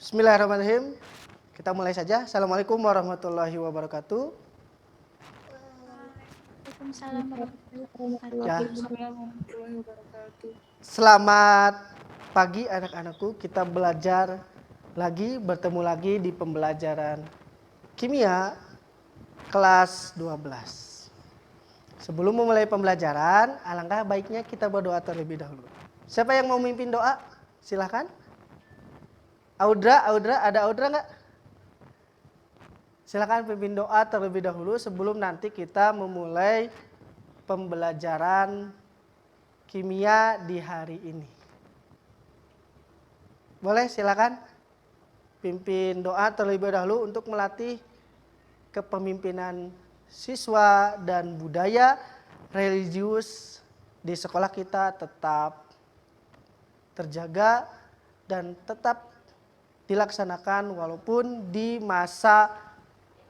Bismillahirrahmanirrahim. Kita mulai saja. Assalamualaikum warahmatullahi wabarakatuh. Waalaikumsalam Ya, warahmatullahi wabarakatuh. selamat pagi anak-anakku. Kita belajar lagi, bertemu lagi di pembelajaran kimia kelas 12. Sebelum memulai pembelajaran, alangkah baiknya kita berdoa terlebih dahulu. Siapa yang mau memimpin doa? Silahkan. Audra, ada Audra nggak? Silakan pimpin doa terlebih dahulu sebelum nanti kita memulai pembelajaran kimia di hari ini. Boleh, silakan pimpin doa terlebih dahulu untuk melatih kepemimpinan siswa dan budaya religius di sekolah kita tetap terjaga dan tetap dilaksanakan walaupun di masa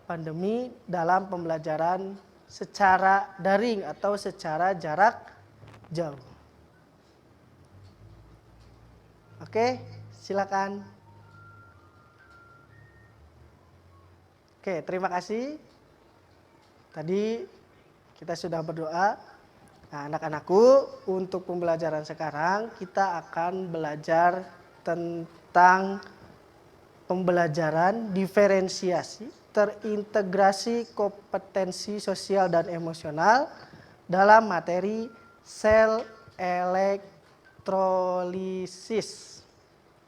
pandemi dalam pembelajaran secara daring atau secara jarak jauh. Oke, silakan. Oke, terima kasih. Tadi kita sudah berdoa. Nah, anak-anakku, untuk pembelajaran sekarang kita akan belajar tentang pembelajaran diferensiasi, terintegrasi kompetensi sosial dan emosional dalam materi sel elektrolisis.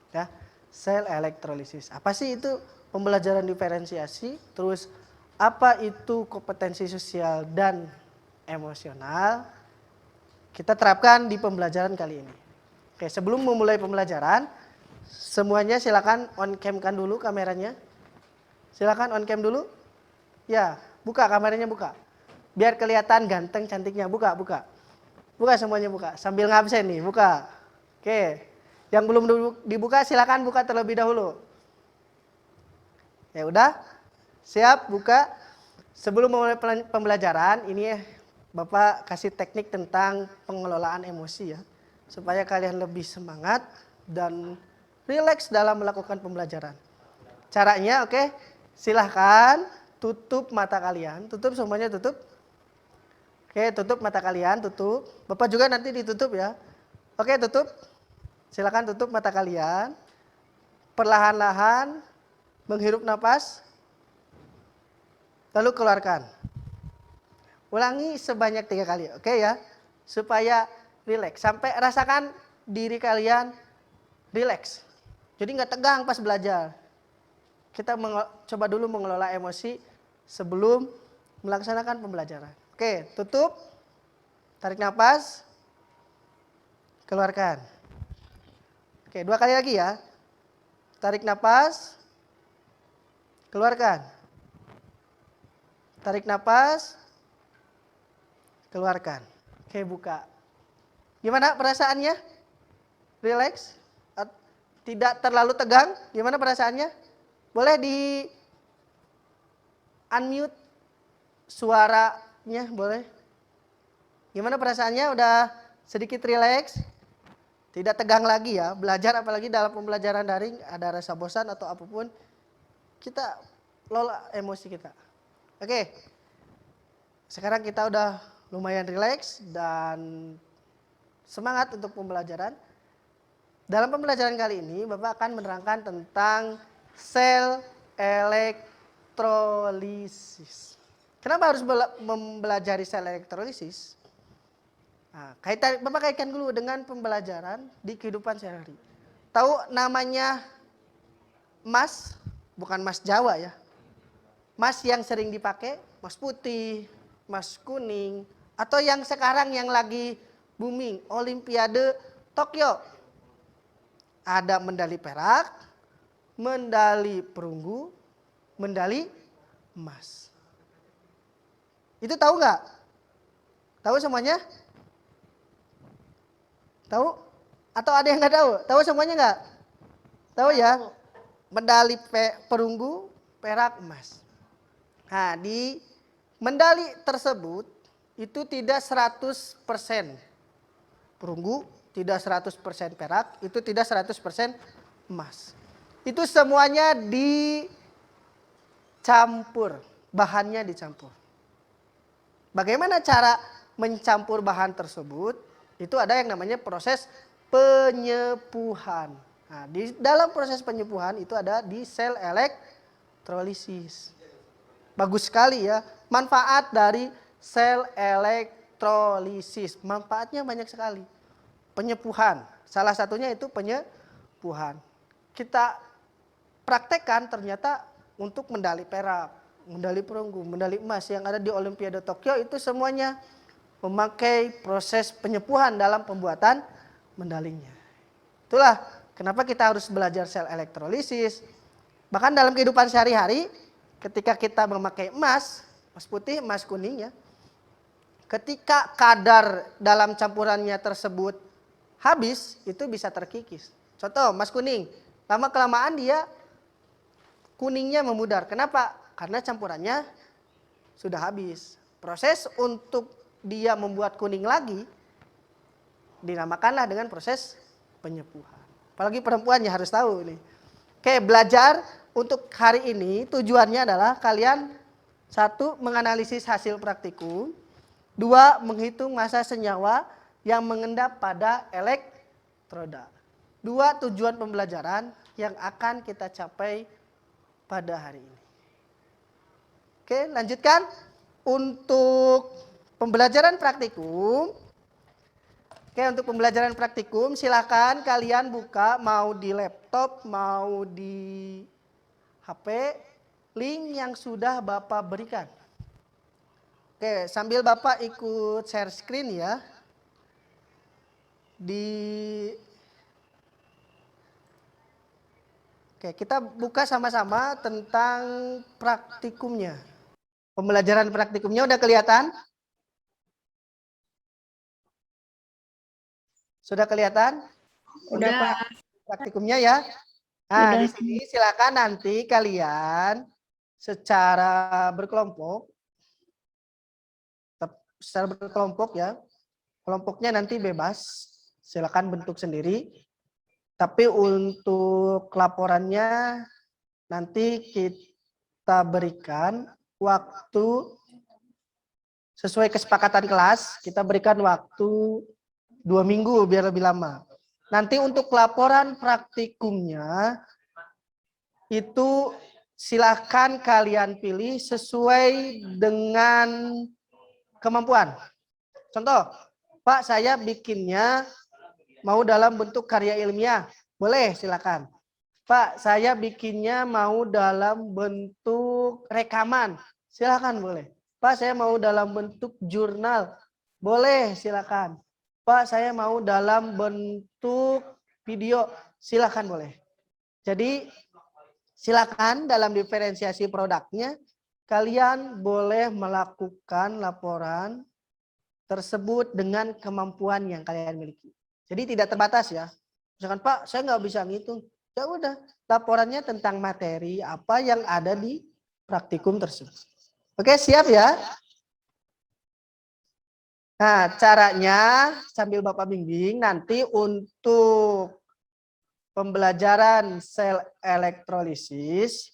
Ya, sel elektrolisis. Apa sih itu pembelajaran diferensiasi? Terus apa itu kompetensi sosial dan emosional? Kita terapkan di pembelajaran kali ini. Oke, sebelum memulai pembelajaran, semuanya silakan on cam kan dulu kameranya. Silakan on cam dulu. Ya, buka kameranya, buka. Biar kelihatan ganteng cantiknya. Buka. Buka semuanya, buka. Sambil ngabsen nih, buka. Oke. Yang belum dibuka silakan buka terlebih dahulu. Ya udah. Siap, buka. Sebelum memulai pembelajaran, ini Bapak kasih teknik tentang pengelolaan emosi ya. Supaya kalian lebih semangat dan rileks dalam melakukan pembelajaran. Caranya oke, silahkan tutup mata kalian. Tutup semuanya, tutup. Oke, tutup mata kalian, tutup. Bapak juga nanti ditutup ya. Oke, tutup. Silahkan tutup mata kalian. Perlahan-lahan menghirup napas. Lalu keluarkan. Ulangi sebanyak 3 kali, oke ya. Supaya rileks. Sampai rasakan diri kalian rileks. Jadi nggak tegang pas belajar. Kita coba dulu mengelola emosi sebelum melaksanakan pembelajaran. Oke, tutup. Tarik nafas. Keluarkan. Oke, 2 kali lagi ya. Tarik nafas. Keluarkan. Tarik nafas. Keluarkan. Oke, buka. Gimana perasaannya? Rileks? Tidak terlalu tegang? Gimana perasaannya? Boleh di unmute suaranya, boleh? Gimana perasaannya? Udah sedikit rileks? Tidak tegang lagi ya. Belajar apalagi dalam pembelajaran daring ada rasa bosan atau apapun. Kita lola emosi kita. Oke. Sekarang kita udah lumayan rileks dan semangat untuk pembelajaran. Dalam pembelajaran kali ini Bapak akan menerangkan tentang sel elektrolisis. Kenapa harus mempelajari sel elektrolisis? Nah, Bapak kaitkan dulu dengan pembelajaran di kehidupan sehari-hari. Tahu namanya emas? Bukan emas Jawa ya. Emas yang sering dipakai, emas putih, emas kuning, atau yang sekarang yang lagi booming, Olimpiade Tokyo. Ada medali perak, medali perunggu, medali emas. Itu tahu nggak? Tahu semuanya? Tahu? Atau ada yang nggak tahu? Tahu semuanya nggak? Tahu ya? Medali perunggu, perak, emas. Nah, di medali tersebut itu tidak 100% perunggu, tidak 100% perak, itu tidak 100% emas. Itu semuanya dicampur, bahannya dicampur. Bagaimana cara mencampur bahan tersebut? Itu ada yang namanya proses penyepuhan. Nah, di dalam proses penyepuhan itu ada di sel elektrolisis. Bagus sekali ya, manfaat dari sel elektrolisis. Manfaatnya banyak sekali. Penyepuhan, salah satunya itu penyepuhan. Kita praktekkan ternyata untuk medali perak, medali perunggu, medali emas yang ada di Olimpiade Tokyo itu semuanya memakai proses penyepuhan dalam pembuatan medalinya. Itulah kenapa kita harus belajar sel elektrolisis. Bahkan dalam kehidupan sehari-hari ketika kita memakai emas, emas putih, emas kuning ya. Ketika kadar dalam campurannya tersebut habis, itu bisa terkikis. Contoh emas kuning, lama kelamaan dia kuningnya memudar. Kenapa? Karena campurannya sudah habis. Proses untuk dia membuat kuning lagi dinamakanlah dengan proses penyepuhan. Apalagi perempuannya harus tahu nih. Oke, belajar untuk hari ini tujuannya adalah kalian satu menganalisis hasil praktikum, dua menghitung massa senyawa yang mengendap pada elektroda. Dua tujuan pembelajaran yang akan kita capai pada hari ini. Oke, lanjutkan. Untuk pembelajaran praktikum. Oke, untuk pembelajaran praktikum silakan kalian buka mau di laptop, mau di HP, link yang sudah Bapak berikan. Oke, sambil Bapak ikut share screen ya. Oke, kita buka sama-sama tentang praktikumnya. Pembelajaran praktikumnya udah kelihatan? Sudah kelihatan? Udah, Pak. Praktikumnya ya. Nah, Udah. di sini silakan nanti kalian secara berkelompok ya. Kelompoknya nanti bebas. Silakan bentuk sendiri. Tapi untuk laporannya nanti kita berikan waktu sesuai kesepakatan kelas, kita berikan waktu 2 minggu biar lebih lama. Nanti untuk laporan praktikumnya itu silakan kalian pilih sesuai dengan kemampuan. Contoh, Pak saya bikinnya mau dalam bentuk karya ilmiah, boleh silakan. Pak saya bikinnya mau dalam bentuk rekaman, silakan boleh. Pak saya mau dalam bentuk jurnal, boleh silakan. Pak saya mau dalam bentuk video, silakan boleh. Jadi silakan dalam diferensiasi produknya kalian boleh melakukan laporan tersebut dengan kemampuan yang kalian miliki. Jadi tidak terbatas ya. Misalkan Pak saya nggak bisa ngitung, ya udah laporannya tentang materi apa yang ada di praktikum tersebut. Oke, siap ya? Nah, caranya sambil Bapak bimbing nanti untuk pembelajaran sel elektrolisis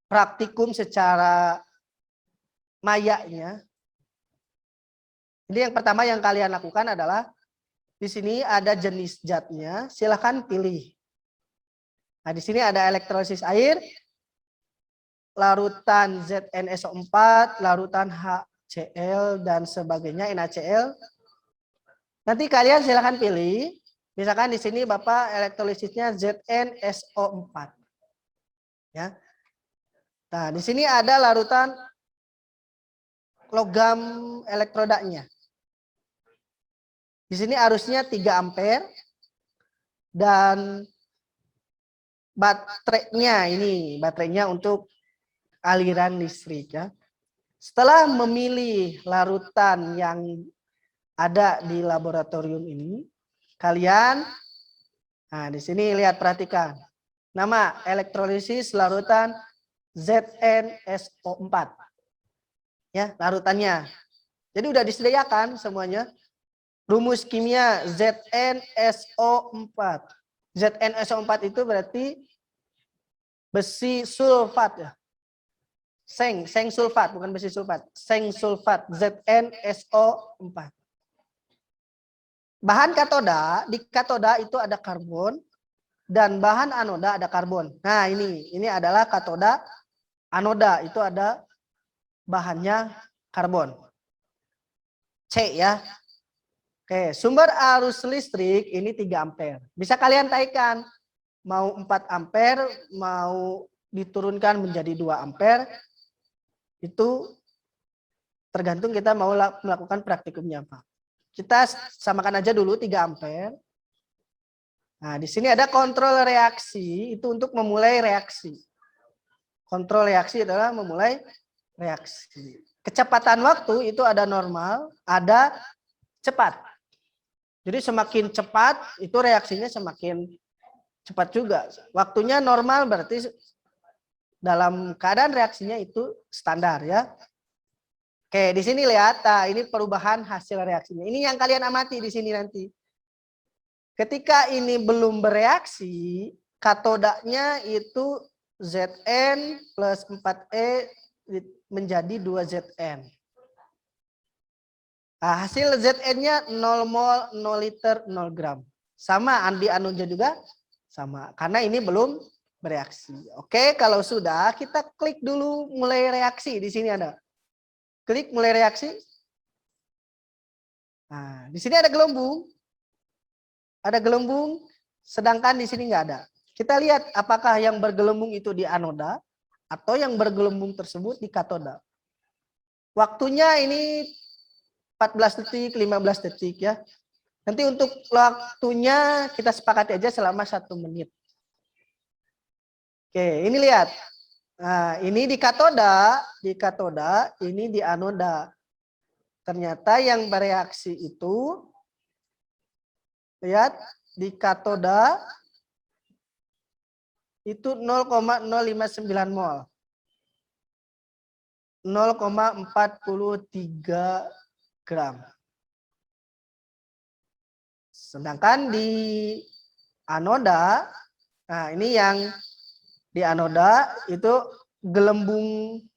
praktikum secara mayanya. Jadi yang pertama yang kalian lakukan adalah di sini ada jenis zatnya, silakan pilih. Nah, di sini ada elektrolisis air, larutan ZnSO4, larutan HCl dan sebagainya, NaCl. Nanti kalian silakan pilih. Misalkan di sini Bapak elektrolisisnya ZnSO4. Ya. Nah, di sini ada larutan logam elektrodanya. Di sini arusnya 3 ampere dan baterainya untuk aliran listrik ya. Setelah memilih larutan yang ada di laboratorium ini, kalian di sini lihat perhatikan. Nama elektrolisis larutan ZnSO4. Ya, larutannya. Jadi udah disediakan semuanya. Rumus kimia ZnSO4. ZnSO4 itu berarti besi sulfat ya. Seng sulfat, bukan besi sulfat. Seng sulfat, ZnSO4. Bahan katoda, di katoda itu ada karbon, dan bahan anoda ada karbon. Nah ini adalah katoda anoda, itu ada bahannya karbon. C ya. Oke, sumber arus listrik ini 3 ampere. Bisa kalian taikan, mau 4 ampere, mau diturunkan menjadi 2 ampere, itu tergantung kita mau melakukan praktikumnya apa. Kita samakan aja dulu 3 ampere. Nah, di sini ada kontrol reaksi, itu untuk memulai reaksi. Kontrol reaksi adalah memulai reaksi. Kecepatan waktu itu ada normal, ada cepat. Jadi semakin cepat itu reaksinya semakin cepat juga. Waktunya normal berarti dalam keadaan reaksinya itu standar ya. Oke, di sini lihat, nah ini perubahan hasil reaksinya. Ini yang kalian amati di sini nanti. Ketika ini belum bereaksi, katodanya itu Zn plus 4E menjadi 2Zn. Nah, hasil Zn-nya 0 mol, 0 liter, 0 gram. Sama di anoda juga sama. Karena ini belum bereaksi. Oke, kalau sudah kita klik dulu mulai reaksi. Di sini ada. Klik mulai reaksi. Nah, di sini ada gelembung. Ada gelembung, sedangkan di sini nggak ada. Kita lihat apakah yang bergelembung itu di anoda atau yang bergelembung tersebut di katoda. Waktunya ini 14 detik, 15 detik ya. Nanti untuk waktunya kita sepakati aja selama 1 menit. Oke, ini lihat. Nah, ini di katoda, ini di anoda. Ternyata yang bereaksi itu, lihat, di katoda itu 0,059 mol. 0,43 gram. Sedangkan di anoda, nah ini yang di anoda itu gelembung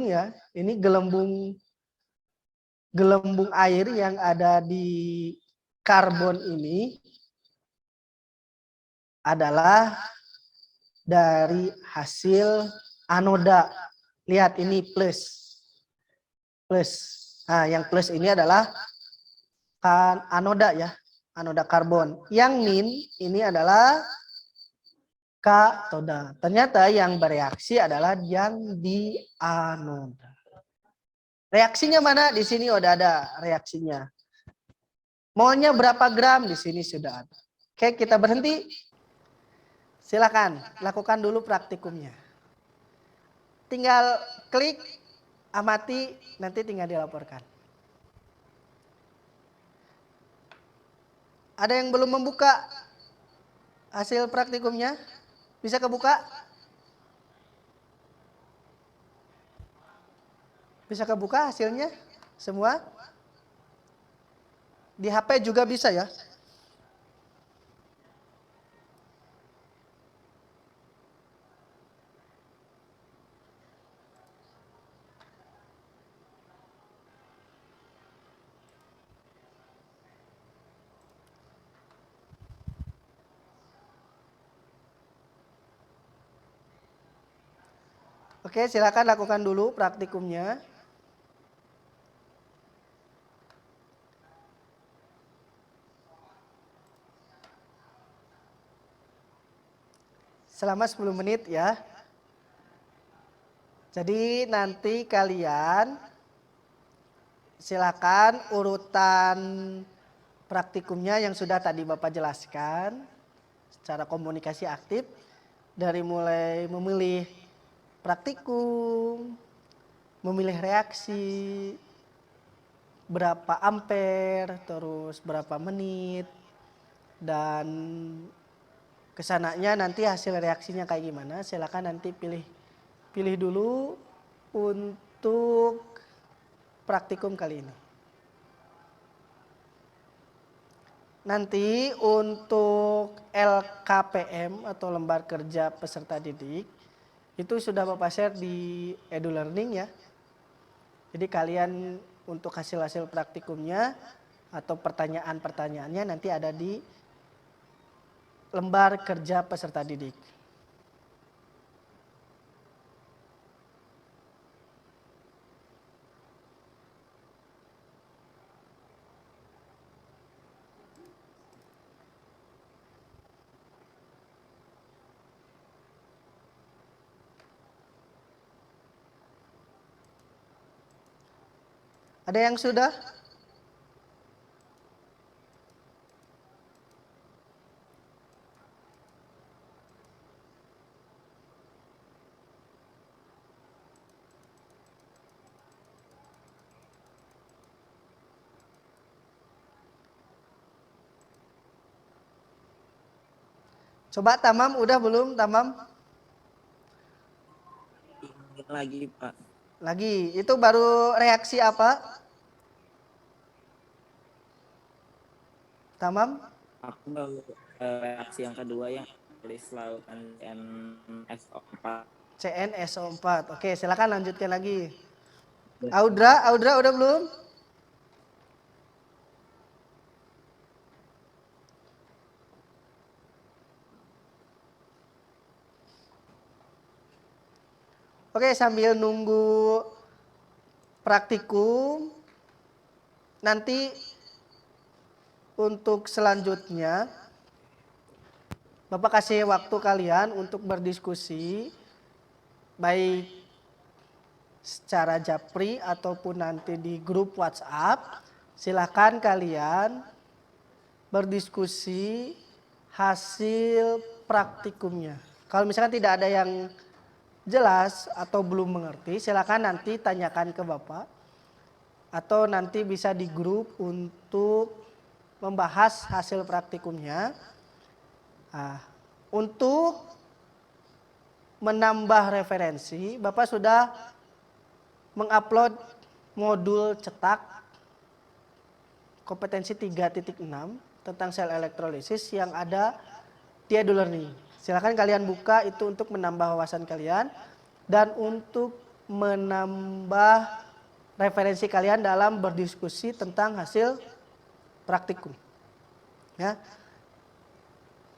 ya. Ini gelembung air yang ada di karbon ini adalah dari hasil anoda. Lihat ini plus. Plus. Nah, yang plus ini adalah kan anoda ya. Anoda karbon. Yang min ini adalah katoda. Ternyata yang bereaksi adalah yang di anoda. Reaksinya mana? Di sini udah ada reaksinya. Molnya berapa gram? Di sini sudah ada. Oke, kita berhenti. Silakan lakukan dulu praktikumnya. Tinggal klik, amati, nanti tinggal dilaporkan. Ada yang belum membuka hasil praktikumnya? Bisa kebuka? Bisa kebuka hasilnya? Semua? Di HP juga bisa ya? Oke, silakan lakukan dulu praktikumnya. Selama 10 menit ya. Jadi nanti kalian silakan urutan praktikumnya yang sudah tadi Bapak jelaskan secara komunikasi aktif dari mulai memilih praktikum, memilih reaksi, berapa ampere, terus berapa menit, dan kesananya nanti hasil reaksinya kayak gimana. Silakan nanti pilih dulu untuk praktikum kali ini. Nanti untuk LKPM atau lembar kerja peserta didik Itu sudah Bapak share di EduLearning ya. Jadi kalian untuk hasil-hasil praktikumnya atau pertanyaan-pertanyaannya nanti ada di lembar kerja peserta didik. Ada yang sudah? Coba Tamam, udah belum Tamam? Ingin lagi Pak. Lagi, itu baru reaksi apa? Tamam? Aku baru reaksi yang kedua yang tulis lautan NSO4. CNSO4. Oke, silakan lanjutkan lagi. Audra udah belum? Oke, sambil nunggu praktikum, nanti untuk selanjutnya Bapak kasih waktu kalian untuk berdiskusi baik secara japri ataupun nanti di grup WhatsApp. Silakan kalian berdiskusi hasil praktikumnya. Kalau misalkan tidak ada yang jelas atau belum mengerti, silakan nanti tanyakan ke Bapak atau nanti bisa di grup untuk membahas hasil praktikumnya. Nah, untuk menambah referensi, Bapak sudah mengupload modul cetak kompetensi 3.6 tentang sel elektrolisis yang ada di EduLearning. Silakan kalian buka itu untuk menambah wawasan kalian dan untuk menambah referensi kalian dalam berdiskusi tentang hasil praktikum. Ya.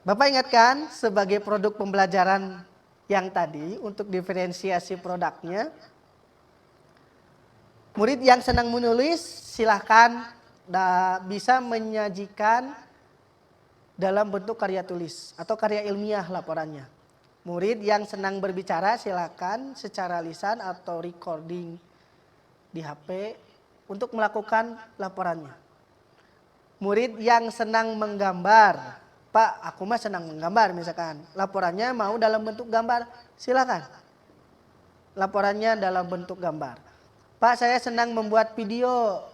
Bapak ingatkan sebagai produk pembelajaran yang tadi untuk diferensiasi produknya, murid yang senang menulis silahkan bisa menyajikan dalam bentuk karya tulis atau karya ilmiah laporannya. Murid yang senang berbicara silakan secara lisan atau recording di HP untuk melakukan laporannya. Murid yang senang menggambar, Pak aku mah senang menggambar misalkan, laporannya mau dalam bentuk gambar, silakan. Laporannya dalam bentuk gambar. Pak saya senang membuat video,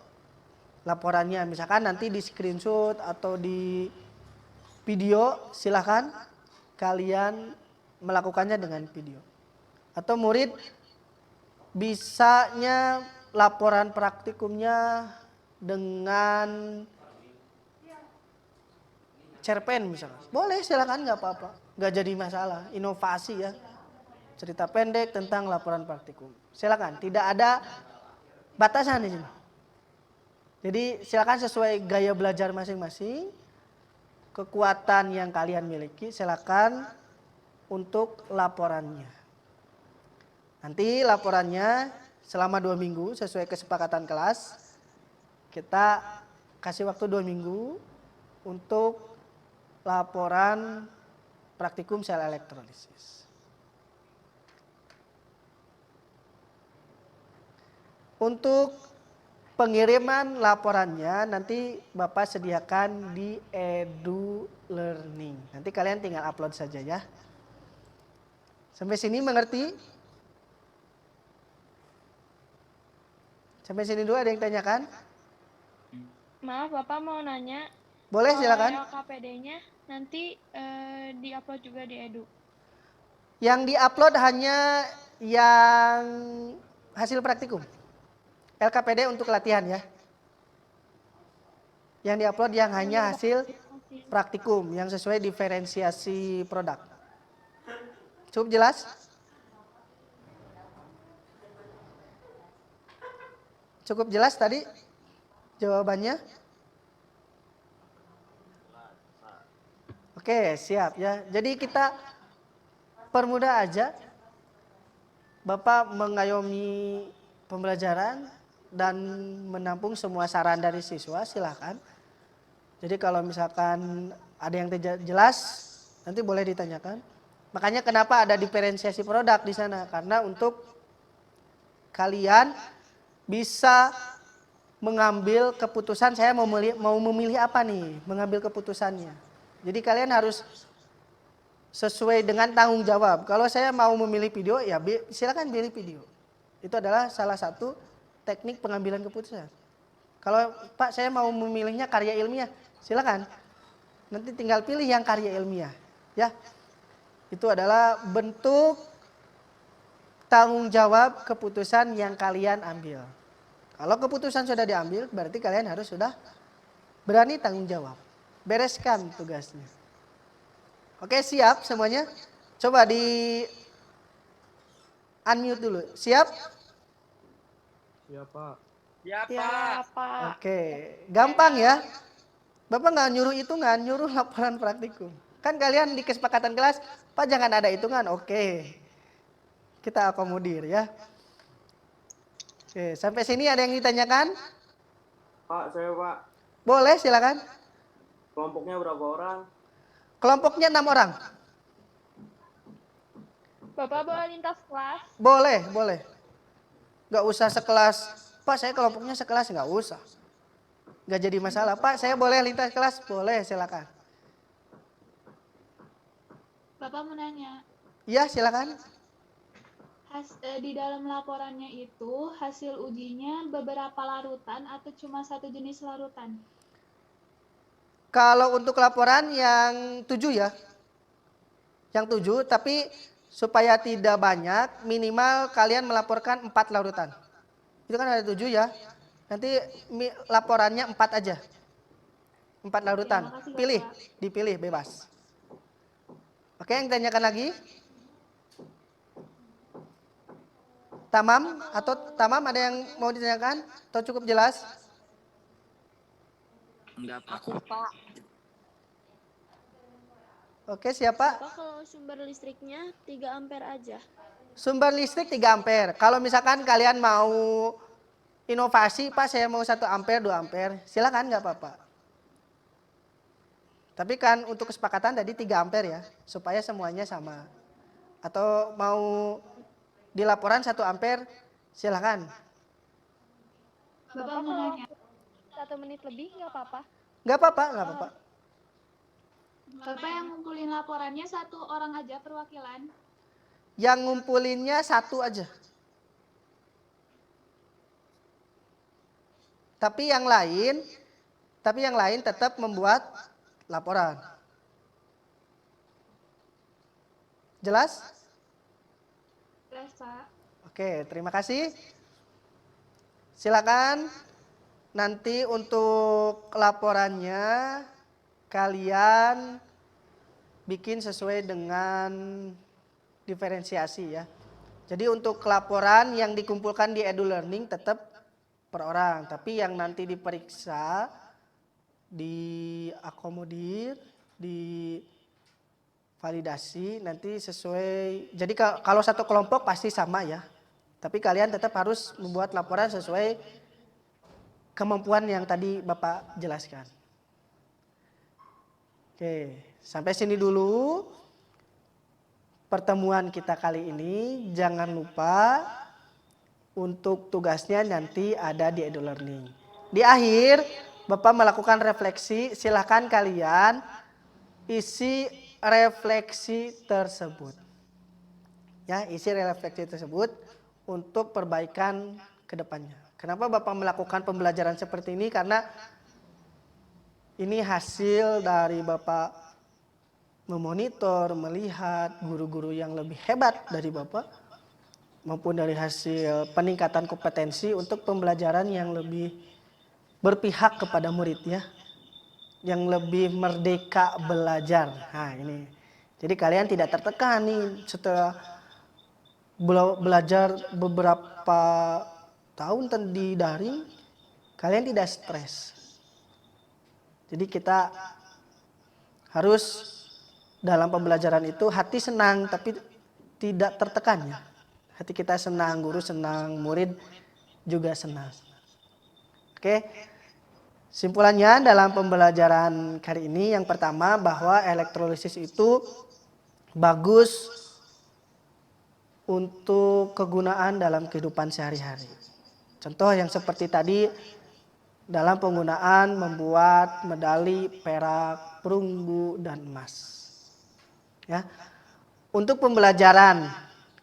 laporannya misalkan nanti di screenshot atau di video, silahkan kalian melakukannya dengan video. Atau murid bisanya laporan praktikumnya dengan cerpen misalkan. Boleh silahkan, nggak apa-apa, nggak jadi masalah. Inovasi ya, cerita pendek tentang laporan praktikum. Silakan, tidak ada batasan di sini. Jadi silakan sesuai gaya belajar masing-masing. Kekuatan yang kalian miliki silakan untuk laporannya. Nanti laporannya selama 2 minggu sesuai kesepakatan kelas. Kita kasih waktu 2 minggu untuk laporan praktikum sel elektrolisis. Untuk pengiriman laporannya nanti Bapak sediakan di EduLearning. Nanti kalian tinggal upload saja ya. Sampai sini mengerti? Sampai sini dulu ada yang tanyakan? Maaf, Bapak mau nanya. Boleh silakan. Kalau LKPD-nya nanti diupload juga di Edu. Yang diupload hanya yang hasil praktikum. LKPD untuk latihan ya. Yang diupload yang hanya hasil praktikum yang sesuai diferensiasi produk. Cukup jelas? Cukup jelas tadi jawabannya? Oke, siap ya. Jadi kita permudah aja. Bapak mengayomi pembelajaran dan menampung semua saran dari siswa, silahkan. Jadi kalau misalkan ada yang tidak jelas, nanti boleh ditanyakan. Makanya kenapa ada diferensiasi produk di sana? Karena untuk kalian bisa mengambil keputusan, saya mau memilih apa nih, mengambil keputusannya. Jadi kalian harus sesuai dengan tanggung jawab. Kalau saya mau memilih video, ya silakan pilih video. Itu adalah salah satu teknik pengambilan keputusan. Kalau Pak saya mau memilihnya karya ilmiah, silakan. Nanti tinggal pilih yang karya ilmiah, ya. Itu adalah bentuk tanggung jawab keputusan yang kalian ambil. Kalau keputusan sudah diambil, berarti kalian harus sudah berani tanggung jawab. Bereskan tugasnya. Oke, siap semuanya? Coba di unmute dulu. Siap? Siap, Pak. Ya, Pak. Oke, gampang ya. Bapak nggak nyuruh hitungan, nyuruh laporan praktikum. Kan kalian di kesepakatan kelas, Pak jangan ada hitungan. Oke, kita akomodir ya. Oke, sampai sini ada yang ditanyakan? Pak, saya Pak. Boleh, silakan. Kelompoknya berapa orang? Kelompoknya 6 orang. Bapak boleh lintas kelas? Boleh, boleh. Nggak usah sekelas. Pak saya kelompoknya sekelas, nggak usah. Nggak jadi masalah. Pak saya boleh lintas kelas? Boleh, silakan. Bapak mau nanya, Iya, silakan. di dalam laporannya itu hasil ujinya beberapa larutan atau cuma satu jenis larutan? Kalau untuk laporan yang 7 ya. Yang 7, tapi supaya tidak banyak, minimal kalian melaporkan 4 larutan. Itu kan ada 7 ya. Nanti laporannya 4 aja. 4 larutan. Oke, makasih, Pilih, Bapak. dipilih bebas. Oke, yang ditanyakan lagi? Tamam ada yang mau ditanyakan? Atau cukup jelas? Enggak, Pak. Oke, siapa? Pak, kalau sumber listriknya 3 ampere aja. Sumber listrik 3 ampere. Kalau misalkan kalian mau inovasi, Pak saya mau 1 ampere, 2 ampere, silakan nggak apa-apa. Tapi kan untuk kesepakatan tadi 3 ampere ya, supaya semuanya sama. Atau mau di laporan 1 ampere, silakan. Bapak mau nanya, 1 menit lebih nggak apa-apa. Nggak apa-apa, nggak apa-apa. Bapak yang ngumpulin laporannya 1 orang aja perwakilan? Yang ngumpulinnya 1 aja. Tapi yang lain tetap membuat laporan. Jelas? Jelas, Pak. Oke, terima kasih. Silakan nanti untuk laporannya kalian bikin sesuai dengan diferensiasi ya. Jadi untuk laporan yang dikumpulkan di EduLearning tetap per orang, tapi yang nanti diperiksa, diakomodir, divalidasi nanti sesuai. Jadi kalau satu kelompok pasti sama ya. Tapi kalian tetap harus membuat laporan sesuai kemampuan yang tadi Bapak jelaskan. Oke, sampai sini dulu pertemuan kita kali ini. Jangan lupa untuk tugasnya nanti ada di EduLearning. Di akhir Bapak melakukan refleksi, silakan kalian isi refleksi tersebut. Ya, isi refleksi tersebut untuk perbaikan ke depannya. Kenapa Bapak melakukan pembelajaran seperti ini? Karena ini hasil dari Bapak memonitor, melihat guru-guru yang lebih hebat dari Bapak, maupun dari hasil peningkatan kompetensi untuk pembelajaran yang lebih berpihak kepada muridnya, yang lebih merdeka belajar. Nah ini, jadi kalian tidak tertekan nih setelah belajar beberapa tahun di daring, kalian tidak stres. Jadi kita harus dalam pembelajaran itu hati senang tapi tidak tertekan ya. Hati kita senang, guru senang, murid juga senang. Oke. Simpulannya dalam pembelajaran kali ini yang pertama bahwa elektrolisis itu bagus untuk kegunaan dalam kehidupan sehari-hari. Contoh yang seperti tadi dalam penggunaan membuat medali, perak, perunggu, dan emas. Ya. Untuk pembelajaran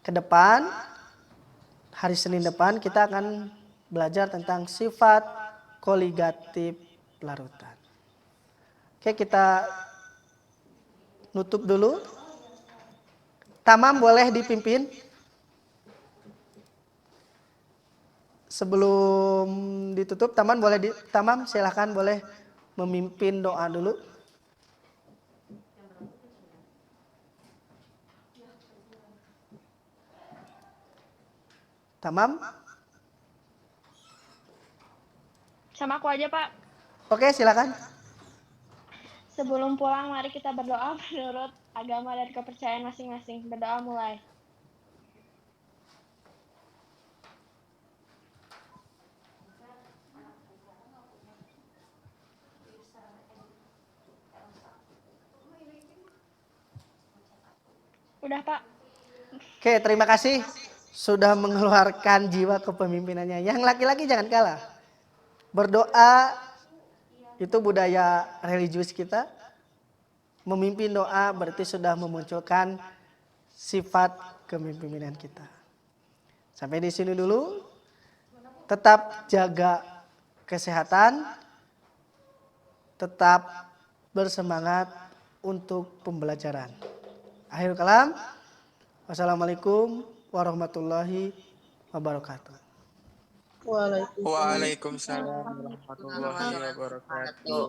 ke depan, hari Senin depan kita akan belajar tentang sifat koligatif larutan. Oke, kita nutup dulu. Tamam boleh dipimpin. Sebelum ditutup, Tamam silakan boleh memimpin doa dulu. Tamam? Sama aku aja, Pak. Oke, silakan. Sebelum pulang, mari kita berdoa menurut agama dan kepercayaan masing-masing. Berdoa mulai. Udah, Pak. Oke, terima kasih sudah mengeluarkan jiwa kepemimpinannya. Yang laki-laki jangan kalah. Berdoa itu budaya religius kita. Memimpin doa berarti sudah memunculkan sifat kepemimpinan kita. Sampai di sini dulu. Tetap jaga kesehatan. Tetap bersemangat untuk pembelajaran. Akhir kalam. Wassalamualaikum warahmatullahi wabarakatuh. Waalaikumsalam warahmatullahi wabarakatuh.